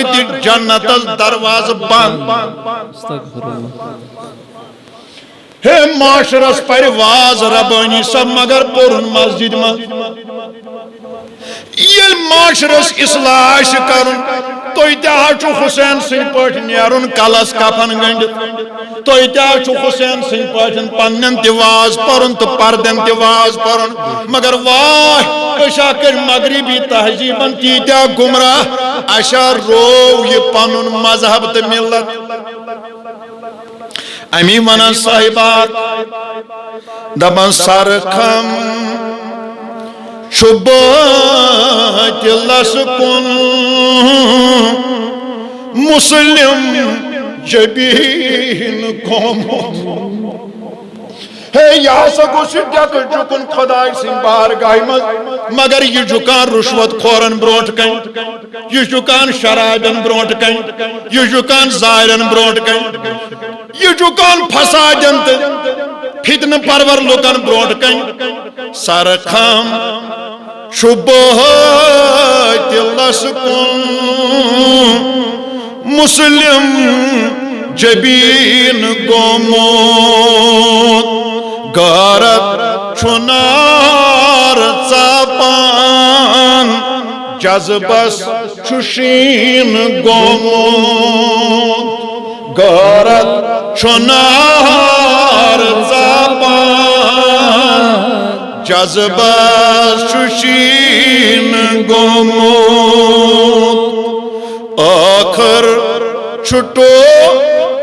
ती जन्नत दरवाज बंद हे माशरस परिवाज रबानी सब मगर पुरन मस्जिद में ये माशरस इस्लाह करन तो इतिहास हुसैन सिंह पठ नेरुन कलस कफन गंडित तो इतिहास हुसैन सिंह पठन पन्न तिवाज परन तो पर्दन तिवाज परन मगर वाह अशा कर मगरबी तहजीबन तीत्या गुमराह अशा रो ये पनुन मजहब तो मिलत अमी वना साहिबात दबन सरखम शुबतिलस कुन मुस्लिम जबीन कौमो हे यहाँ से कुछ डक जुकन खुदाई सिंह बारगाह मगर ये जुकान रुश्वत खोरन ब्रोट कं ये जुकान शराबन ब्रोट कं ये जुकान जायरन ब्रोट कं ये जुकान फसादन फितन परवर लुकन ब्रोट कं सरखम शुबतिलस कुन मुस्लिम जबीन गोमोत गारत चुनार चापान जज्बस छुशीन गोमोत गारत चुनार चापान जज्बस छुशीन गोमोत आखर छुटो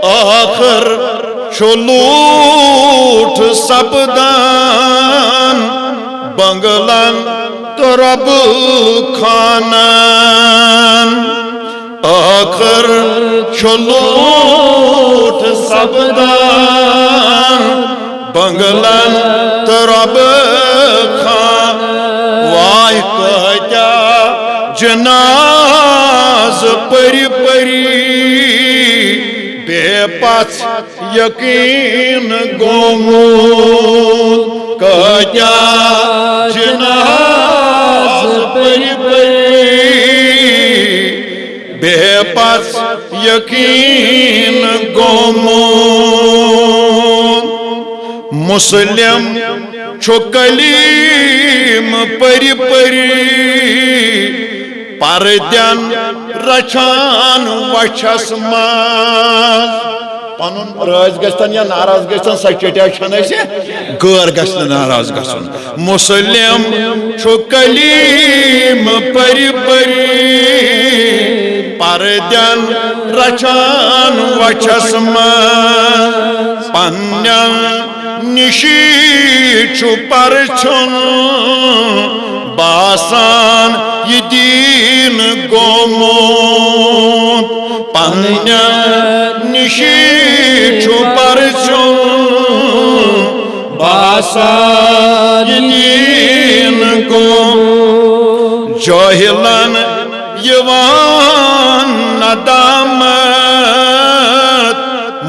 आखर छुलूठ सबदान बंगलन तो रब खानन आखर छुलूठ सबदान बंगलन तो रब खान वाह कहता जनाज परी परी बेपस यकीन गोमूल क्या जनाज परी परी बेपस यकीन गोमूल मुस्लिम छुकलीम परी परी परद्यन रचान वछस माज पनुन राज गस्तन या नाराज गस्तन सचटिया छने से गैर गस्तन नाराज गस्तन मुस्लिम छुकलीम परी परी परद्यन रचान वछस माज पन्यन निशी छुपर छुन बासान ये दीन गोमोत पन्या निशी छुपर छुन बासान ये दीन गोमोत जाहिलन यवान नदामत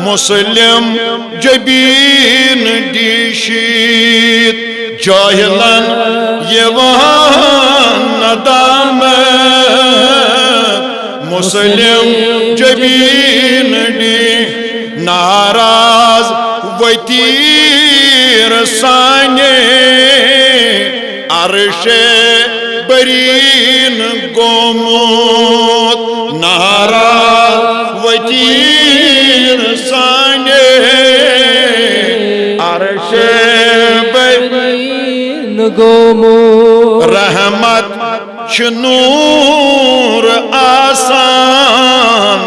मुस्लिम जबीन दिशीत जाहिलन यवान नदामत मुस्लिम जबीन दी नाराज वतीर साने अर्शे बरीन गोमोत नाराज वतीर साने अर्शे बरीन गोमोत रहमत नूर आसान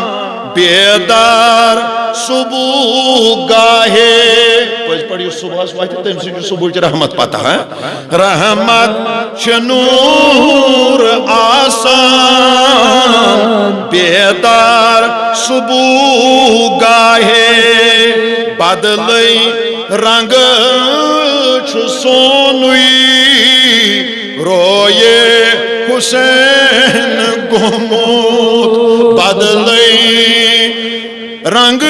बेदार सुबह गाहे पढ़ियो सुबह तम सुबह रहमत पता है रहमत नूर आसान बेदार सुबह गाहे बदल रंग सोनुई रोये हुसैन गोमोत बदल रंग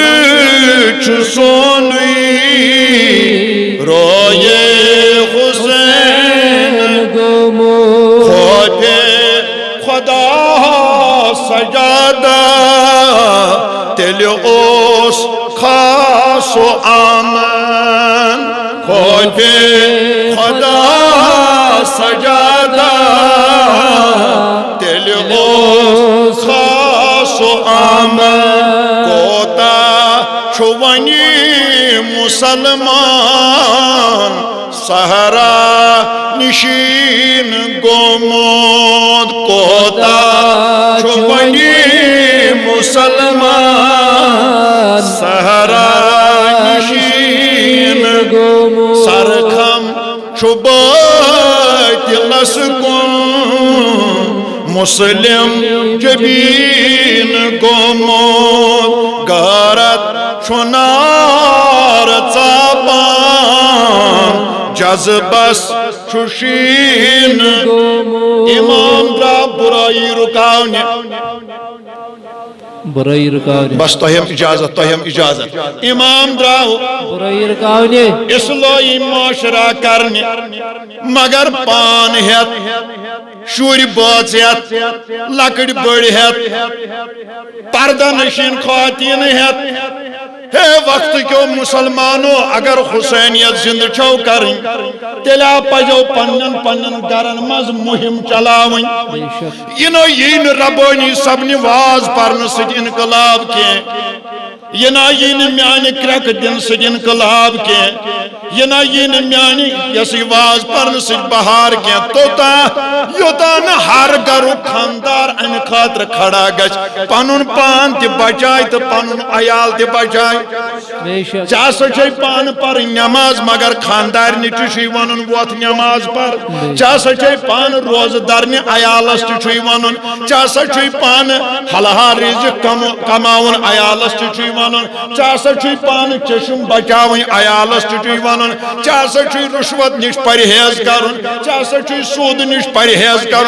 सोनुई रोये हुसैन गोमोत खोटे खुदा सजा सजादा तेल ओस खासो आमन खोफे खुदा सजादा तेल ओस खासो आमन कोता छुवनी मुसलमान सहरा निशीन गोमोद कोता छुवनी मुसलमान सहरा निशीन गोमोद सरखम छुबत लसकुन मुस्लिम जबीन गोमोद गारत छुनार चापान जज्बस छुशीन इमाम द्रा बुराई रुकावने बुराई रुकावने बस तोहम इजाजत इमाम द्राव बुराई रुकावने इस्लाही माशरा करने मगर पान हेत शुर बात हेत लकड़ बड़ हेत पर्दा नशीन खातीन हेत हे वक्त क्यों मुसलमानों अगर हुसैनियत जिंद छो करें तेला पजो पन्नन पन्नन गरन मज मुहिम चलावन इनो यीन रबानी सबनी वाज परन सद इनकलाब के यना यीन म्यानि क्रक दिन सद इनकलाब के यना यीन म्यानि यसी वाज परन सद बहार के तोता योता न हर गरु खानदार अन खातर खड़ा गछ पनुन पान ते बचाय तो पनुन अयाल ते बचाय चाह पान पर नमाज मगर खानदार नी वन वोत नमाज पर चाह पान रोजदार ने अयालस वन चाह पान हलहा रिज कमावन अयालस वन चाह पान चशम बचावन अयालस वन चाह रुश्वत निश परहेज कर चाह सूद निश परहेज कर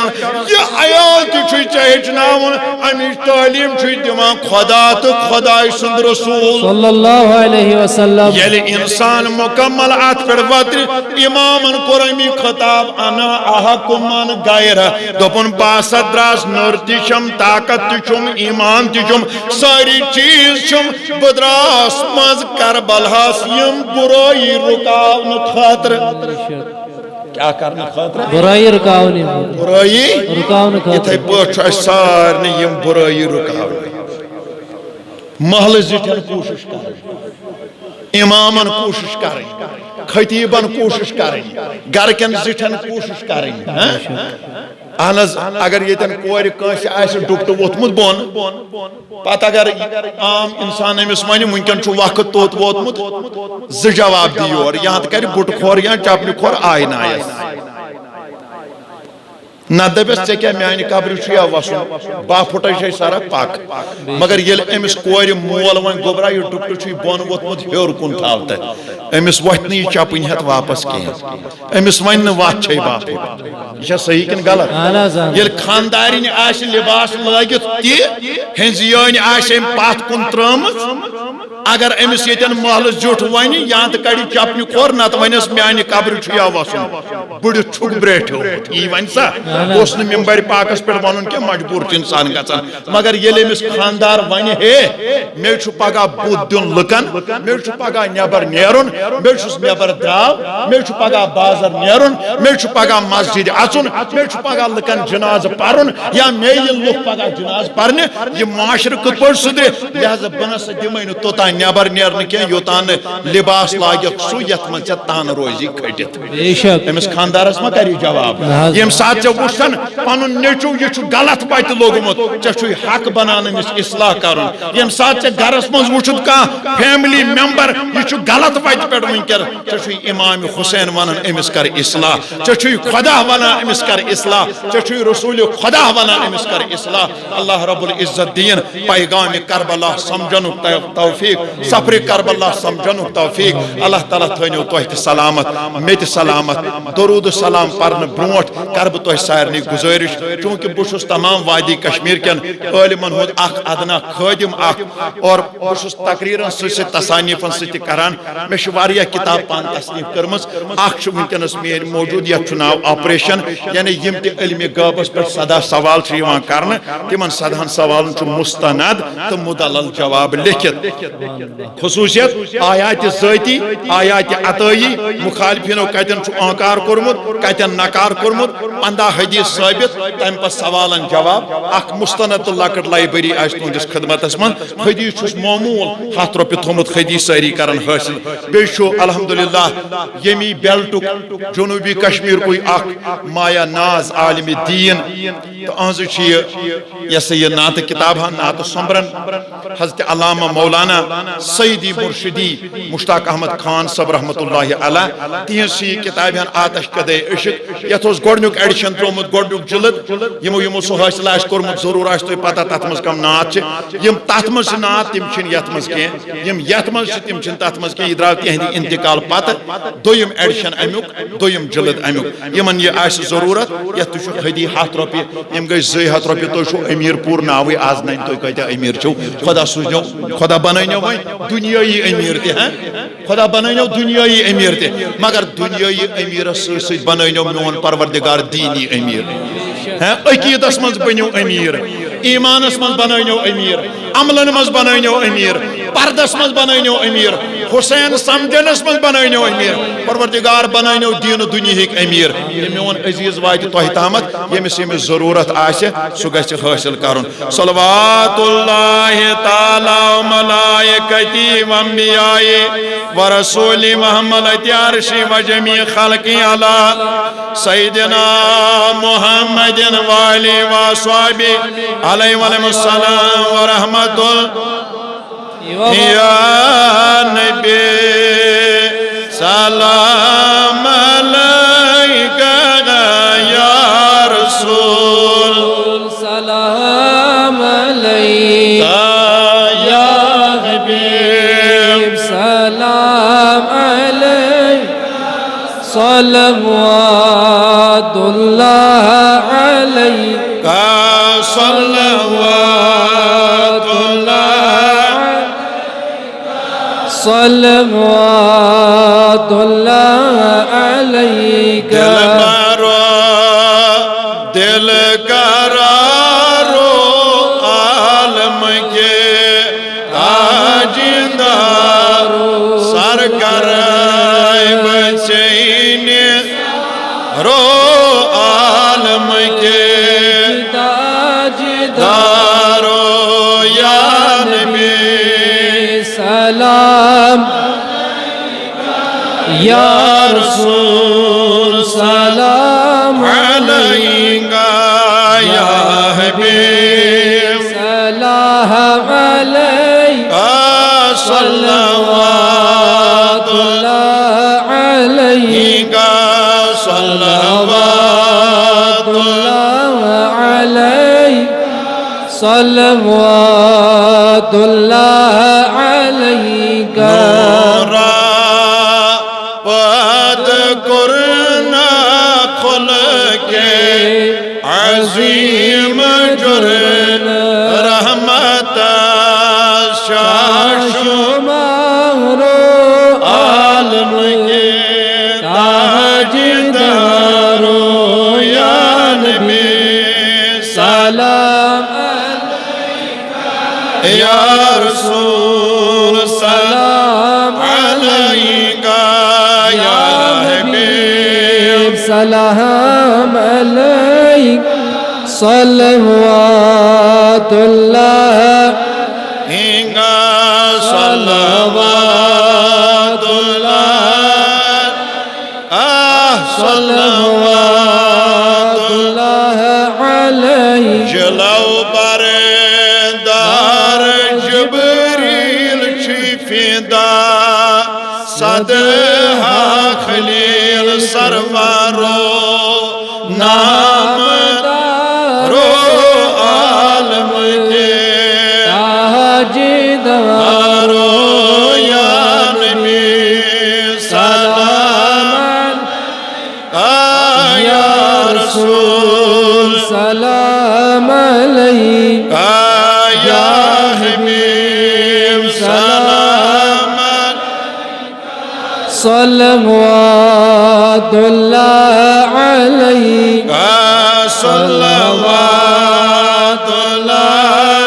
यह अयाल हेचनावन अमिच तालीम दिवान खुदा तो खुदा सुंद रसूल सल्लल्लाहु अलैहि वसल्लम येले इंसान मुकम्मल अत पे वत्र इमामन कोरमी खिताब अना अहकुमान गैर दोपन बासत द्रास नर तिचम ताकत तिचम ईमान तिचम सारी चीज चम बद्रास मज करबलास यम बुराई रुकावन खातर क्या करना खातर बुराई रुकावने इथे पठ सारे यम बुराई रुकावन महल जिठन कोशिश कर इमामन कोशिश करें खतीबन कोशिश करें गरकन जिठन कोशिश करें अहनज अगर येतन कोर कांसे आसे डुक्ट वोतमुत बोन पत अगर आम इंसान अमिस वन वुनकन छु वक्त तोत वोतमुत ज जवाब दियोर यहाँ कर बुट खोर या चपन खोर आय नायस न दबस ऐ क्या म्यान कब्र वसन 10 फुट सड़क पक मगर ये अमिस कोर मोल वन गोबरा यह डुक्ट बोन वोतमुत हेर कुन थाव त अमिस वथ नी चपन हेत वापस कह अमिस वन वत बाप यह सही किन गलत ये खानदारी आस लिबास लगित तंजियान आम पत कुन त्रम अगर अमिस ये महल जुट वन या तो कड़ चपन खोर नत वनस म्यान कब्र वसन बुड़ छुक ब्रेठो यी वन सा उस मिम्बर पाकस पे वन क्या मजबूर इंसान गसान मगर ये खानदार वन हे मे पगह बुद दिन लुकन मे पगह नबर नेरुन मे नबर द्राव मे पगह बाजार नेरुन मे पगह मस्जिद अचुन मे पगह लुकन जनाज पर्न या मे ये लुक पगह जनाज पर्न ये माशर कत पे सुधरे लिहाजा बनस दिमे तोता नबर नेरन क्या योतान लिबास लागित सु यथ मन तान रोजी खटित अमिस खानदारस मा करी जवाब यम साथ वुचन पन नेचू यह गलत पत लोगमुत चे हक बनान इस्लाह कर यम साथ गरस मज वुचुत कह फैमिली मेंबर यह गलत पत पे वनकन चे इमाम हुसैन वन अमिस कर इस्लाह चे खुदा वन अमिस कर इस्लाह चे रसूल खुदा वन अमिस कर इस्लाह अल्लाह रब्बुल इज्जत दीन पैगाम करबला समझन तौफीक सफर करबला समझन तौफीक अल्लाह ताला थो तुह सलामत मे सलामत दरूद सलाम पर्न ब्रोट कर बह तुह सारे गुजारिश चूंकि बहुत तमाम वादी कश्मीर कन आलिमन हुद अदना खादिम और बहुत तकरीरन तसानीफन सरान मे किताब पान तसनीफ कर्म वनकस मे मौजूद ये नाव ऑपरेशन यानी यम इल्म गाबस पे सदा सवाल कर तिमन सदान सवाल मुस्तनद तो मुदल्लल जवाब लिखित खसूसियत आयात ज़ाती आयात अतई मुखालिफिनो कतन आकार कोर्मुत कतन नकार कोर्मुत 15 हदीस साबित तम पे सवालन जवाब अख मुस्तनद तो लकट लाइब्रेरी आज तुंदिस खिदमतस मन हदीस मामूल 7 रुपये थोमुत हदीस सारी करन हासिल बेशो अल्हम्दुलिल्लाह यमी बेल्टुक जनूबी कश्मीर कोई अख माया नाज आलिम दीन तो अहज ये नात किताब नात सोमरन हजरत अल्लामा मौलाना सईदी मुर्शिदी मुश्ताक अहमद खान सब रहमतुल्लाहि अलैह तिहस किताब आतश कदे इश्क यथ गोडनुक एडिशन त्रोमुत गोडनुक जिलद यमो यमो सो हासिल आस कोर्मुत जरूर आस तुह पता तथ मज कम नात यम तथ मज नात तिम छिन यथ मज के यम यथ मज तिम छिन तथ मज के द्राव तिहंदी इंतकाल पत दोयम एडिशन अमुक दोयम जिलद अमुक यमन ये आस जरूरत यथ तुह हदी 7 रुपये यम गई 200 रुपये तुह अमीरपुर नावे आज नन तुह कत अमीर छो खुदा सुझो खुदा बननो वह दुनियाई अमीर तह खुदा बननो दुनियाई अमीर तह मगर दुनियाई अमीर सत बननो मोन परवरदिगार दीनी अमीर अकीदस मज बनो अमीर ईमानस मज बननो अमीर अमलन मज बननो अमीर पर्दस मज बननो अमीर हुसैन समझनस मज बननो अमीर परवरदिगार बननो दीन दुनिया अमीर मोन अजीज वात तुह तमत यमिस यमिस जरूरत आसे सह गछ हासिल करन सल्लल्लाहु तआला मलाइकती व अंबियाए व रसूली मुहम्मद अर्शी व जमी खल्की अला सय्यदना मुहम्मदिन व आलि व अस्हाबि अलैहिस्सलाम व रहमतुल या नबी सलाम अलैका या रसूल सलाम अलैका या हबीब सलाम अलैका सल्लल्लाहु अलैका सल्लल्लाहु अलैका दिल करारो आलम के ताजदारो सरकार बचैन रो आलम के ताजदारो या नबी सलाम या रसूल सलाम अलैका या हबीब सलाम अलैका सल्लल्लाहु अलैका सल्लल्लाहु अलैका सल्लल्लाहु अलैका अज़ीम जुर्म रहमत शाशुमारो आलम के ताजदारो या नबी सलाम या रसूल सलाम अलैका या हबीब सलाम अलैका सल्लल्लाहु अलैहि जलाओ बरदार जबरील शिफिदा सदहा खलील सरवारो नाम रो आलम के ताजदारो صلوات الله عليك صلوات الله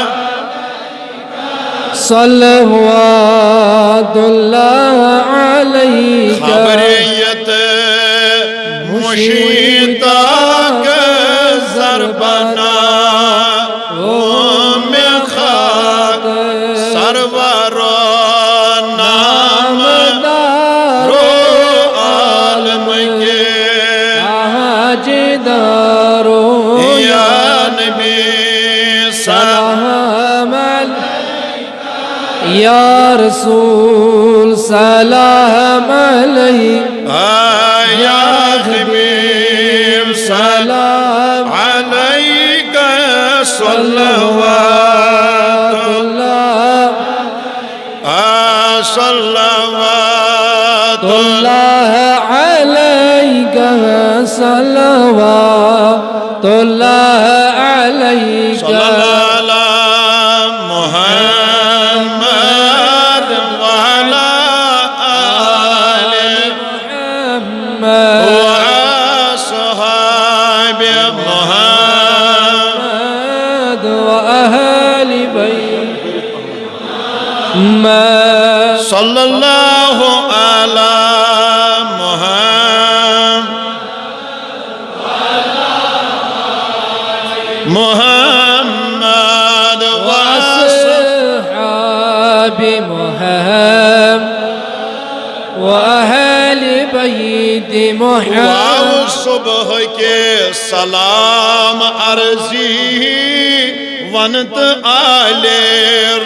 صلوات الله عليك خبریت مشیتا کے زربنا میں خاک سرور نام رو عالم کے تاجدارو یا نبی سلام یا رسول سلام علیک یا حبیب سلام علیک صلوات اللہ صلوات اللہ علیک صلوات اللہ علیک صلی اللہ علی محمد وعلی آل محمد وصحاب محمد وأهل بيت محمد صلی اللہ علی محمد وأصحاب محمد وأهل بيت محمد واو صبح کے سلام عرضی ونت آل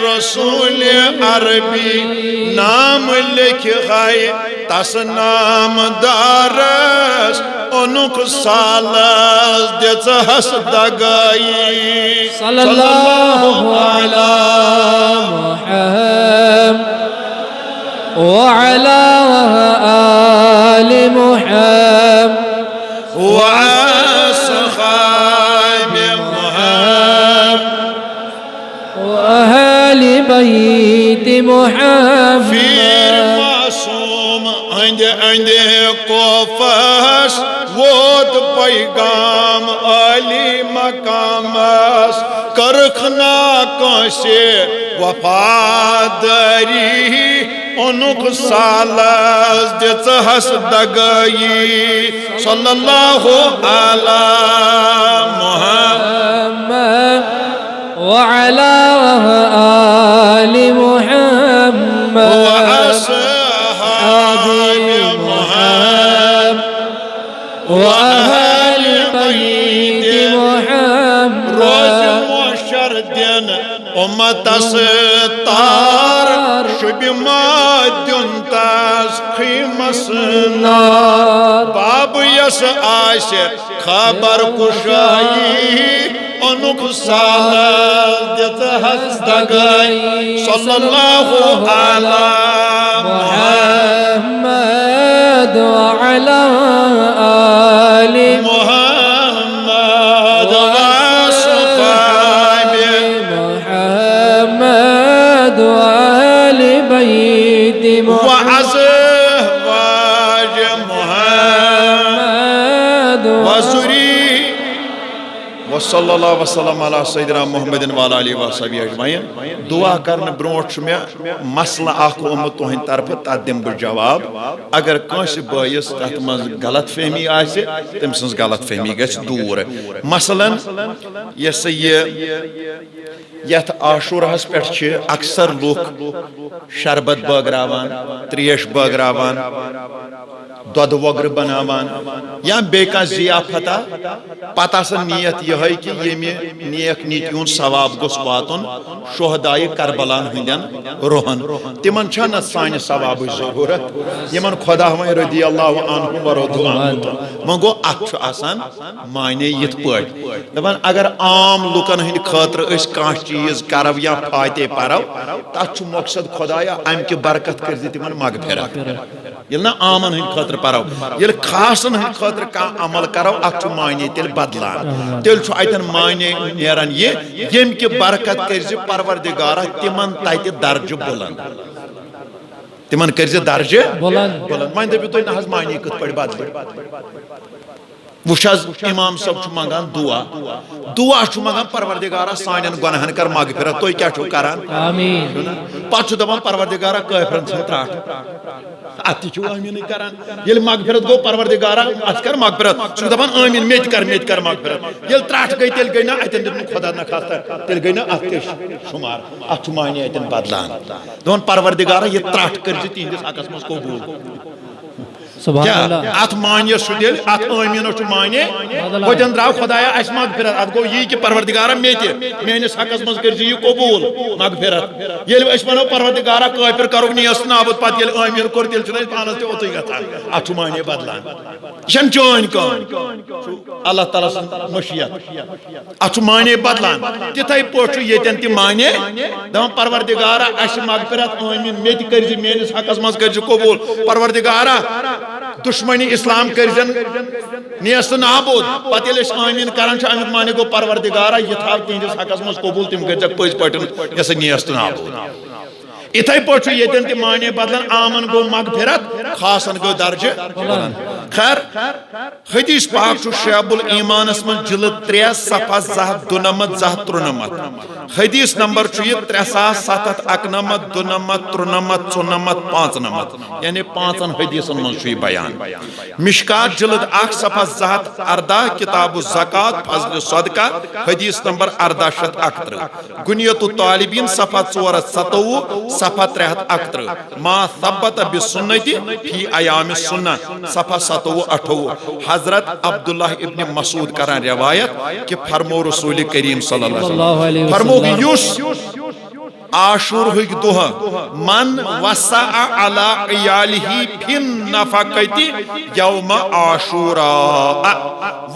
رسول عربی نام لکھ گئے تس نام دارس انک سالس دژہس دگائی صلی اللہ علی محمد وعلى آل محمد وأصحاب محمد وأهل بيت محمد فیر معصوم اند اند قفس ووت پیغام علی مقامس کرخنا کانسے وفاداری انک سالس دژہس دگائی صلی اللہ علی محمد وعلى آل محمد وأصحاب محمد وأهل بيت محمد روز محشر دن امتس تار شب مادن تاز خیمس نار باب یس آس خبر کشائی انک سالس دژہس دگائی صلی اللہ علی محمد وعلى آل محمد وصحاب محمد وآل بيت وأزواج محمد وذريته وصلی اللہ وسلم علی سیدنا محمد وعلی آلہ وصحبہ اجمعین دعا کرنے برونٹ میں مسئلہ اخ اومت تہند طرف تات دم بہ جواب اگر کانس بٲیس تت مز غلط فہمی آسہِ تم سنز غلط فہمی گژھِ دوٗر مثلاً یس یہ یتھ عاشوراہس پٮ۪ٹھ چھِ اکثر لُکھ شربت بٲگراوان تریش بٲگراوان دۄد وۄگرٕ بناوان یا بیٚیہِ کانٛہہ ضِیافتا پتہٕ آسان نیت یِہے کہِ ییٚمہِ نیک نیتی ہُنٛد ثواب گوٚژھ واتُن شہدایہِ کربلاہن ہٕنٛدٮ۪ن روحن تِمن چھا نہ سانہِ ثوابٕچ ضروٗرت یِمن خۄدا وۄنۍ رضی اللہ عنہُم ورضوا عنہُ وۄنۍ گوٚو اکھ چھُ آسان معنے یِتھ پٲٹھۍ دپان اگر عام لُکن ہٕنٛدِ خٲطرٕ أسۍ کانٛہہ چیٖز کرو یا فاتح پرو تتھ چھُ مقصد خۄدایا امہِ کہِ برکت کٔرۍ زِ تِمن مغفرت ییٚلہِ نہ عامن ہٕنٛدِ خٲطرٕ پرو ییٚلہِ خاصن ہٕنٛدِ خٲطرٕ کانٛہہ عمل کرو اکھ چھُ معنے تیٚلہِ بدلان تیٚلہِ چھُ اتٮ۪ن معنے نیران یہِ ییٚمہِ کہِ برکت کٔرۍ زِ پروردگارا تِمن تتہِ درجہٕ بُلند तिमन कर दर्जे बुलंद वह दपो तुम ना मानी कत पे बदल वुश इमाम सब मंगान दुआ दुआ मंगान परवरदिगारा सान गुनाहन कर मगफिरत तुम क्या करान आमीन पे दपान परवरदिगारा काफिरन सन त्राट अत आमीन करान ये मगफिरत गो परवरदिगारा अत कर मगफिरत सह दपान आमीन मेत कर मगफिरत ये त्राट गई तेल गई ना अतन दिन खुदा न खास्ता तेल गई ना अत शुमार अत मानी अतन बदलान दोन परवरदिगारा ये त्राट कर तिहंदिस हकस मज कबूल अत मानिए सुदिल अत आमीन माने वजन द्राव खुदाया अस मगफिरत अत गो यी कि परवरदिगारा मेते मेनिस हकस मज कर यी कबूल मगफिरत ये वनो परवरदिगारा काफिर करो नियस नाबुद पत ये आमीन कोर तेल छ पानस ते ओतई गथान अत माने बदलान यह चोन कम अल्लाह ताला सन मशीयत अत माने बदलान तिथै पोट येतन ति माने दम परवरदिगारा अस मगफिरत आमीन मेत कर मेनिस हकस मज कर कबूल परवरदिगारा दुश्मनी इस्लाम कर नियस्त नाबूद पत आमीन करान अमित माने गो परवरदिगारा यह था तिहंदिस हकस मज कबूल तिम कर पज पे नियस्त नाबूद इथे पे ये माने बदलन आमन गो मगफिरत खासन गो दर्ज खैर हदीस पाक शअबुल ईमानस मन जिल्द 3 सफा 2 2 हदीस नंबर 3791 2 3 4 यानी 5 हदीसन मन बयान मिशकात जिल्द 1 सफा 2 किताब ज़कात फज़ल सदका हदीस नंबर 1838 गुनियत तालिबीन सफा 427 सफा 338 मा थब्बत बिसुन्नति फी अयाम सुन्ना सफा 27-28 हजरत अब्दुल्लाह इब्न मसूद करान रिवायत कि फरमो रसूल करीम सल्लल्लाहु अलैहि वसल्लम फरमो युस आशूर दुह मन वसा अला इयालिही फिन नफकति यौम आशूरा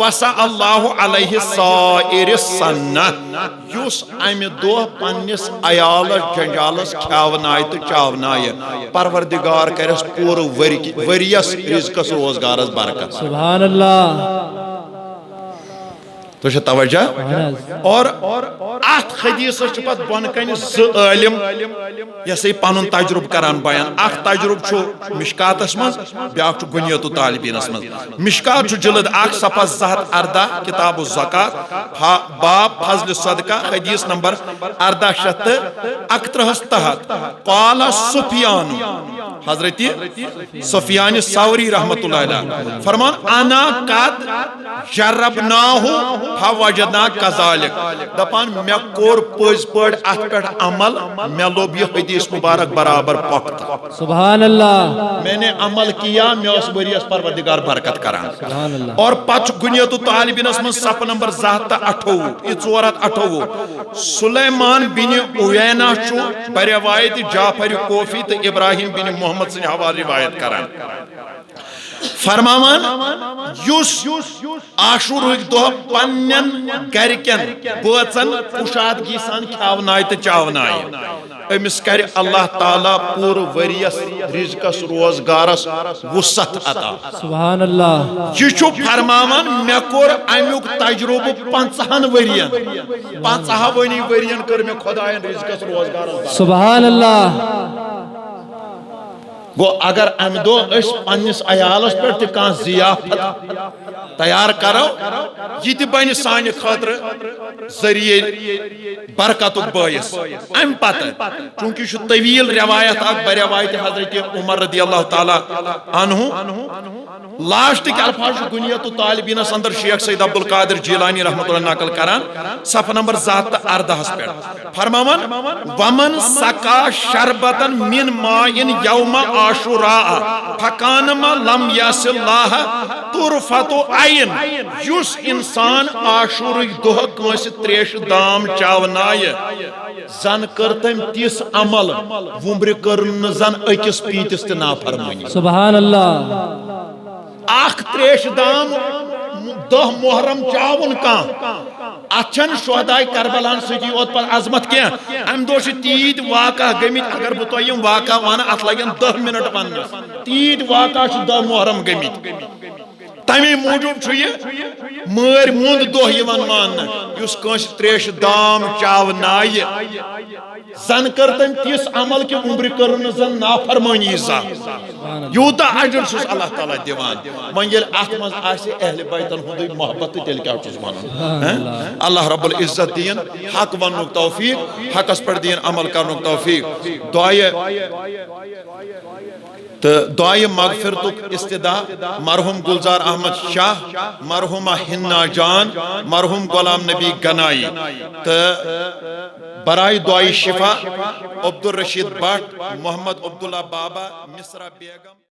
वसा अल्लाहु अलैहि साइर सन्ना युस अमि दुह पन्निस अयालस जंजालस खावनाय तो चावनाय परवरदिगार करस पूर वरियस रिज़्क़स रोजगारस बरकत सुभान अल्लाह तो तवज्जो और अत हदीस पत बन कन ज़ ये पन तजुर्ब करान बयान अख तजुर्ब मिशकातस मज ब्या गुनियत तालिबीनस मज मिशकात जिल्द 1 सफा 2 किताब ज़कात बाब फज़ल सदका हदीस नंबर 1831 तहत क़ाल सुफियान हजरत सुफियान सौरी रहमतुल्लाह अलैह फरमान अना कद जरबनाहु फवजदना कज़ालिक दपान मे कोर पज पड़ अत पे अमल मे लोब यह हदीस मुबारक बराबर पख्ता सुभान अल्लाह मैंने अमल किया मे वरियस परवरदिगार बरकत करान और पच गुनियत तालिबीनस में सफ नंबर 428 सुलेमान बिन उयैना बरवायत जाफर कोफी तो इब्राहिम बिन मोहम्मद सिंह हवाले रिवायत करान फरमावन युस आशूर दो पन्नन गरकन बचन कुशादगी सान खावनाय तो चावनाय अमिस कर अल्लाह ताला पूर वरियस रिज़्क़स रोजगारस वुसत अता सुभान अल्लाह यह फरमावन मे कोर अमुक तजुर्ब 50 वरियन 50 वरियन कर मे खुदायन रिज़्क़स रोजगारस सुभान अल्लाह गो अगर अमि दो पन्निस अयालस पे कह जियाफत तैयार करो यह बन सान खतर जरिए बरकत बायस अम पत चूंकि तवील रवायत बरवायत हजरत उमर रदियल्लाहु ताला अन्हु लास्ट के अल्फाज गुनियत तालिबीनस अंदर शेख सैयद अब्दुल कादिर जीलानी रहमतुल्लाह नकल करान सफ नंबर 7 पे फरमावन वमन सका शरबतन मिन माइन यौम आशूरा फकानमा लम यसिल्लाह तुरफतु आइन युस इंसान आशूर दोह कंस त्रेश दाम चावनाय जन कर तम तिस अमल वुम्र कर जन अकिस पीतिस त नाफरमानी सुभान अल्लाह आख त्रेश दाम 10 मुहर्रम चावन कह अचन शोहदाय करबलान सजी ओत पर अजमत क्या अम दो तीत वाका गमित अगर बह तुम वाका वन अत लगन 10 मिनट वन तीत वाका 10 मुहर्रम गमित तमे मूजूब मर मुंद दह मान मान त्रेश दाम चावनाय जन कर तम तिस अमल कि उम्र कर जन नाफरमानी सा यूता अजर छुस अल्लाह ताला दिवान वन ये अत मज आसे अहले बैतन हुंद मोहब्बत तेल क्या छुस वनान अल्लाह रब्बुल इज्जत दीन हक वनुक तौफीक हकस पर दीन अमल करनुक तौफीक तो दुआए मगफिरतुक इस्तदा मरहुम गुलजार अहमद शाह मरहुमा हिन्ना जान मरहुम गुलाम नबी गनाई तो बराए दुआए शिफा अब्दुल रशीद भट्ट मोहम्मद अब्दुल्ला बाबा मिसरा बेगम।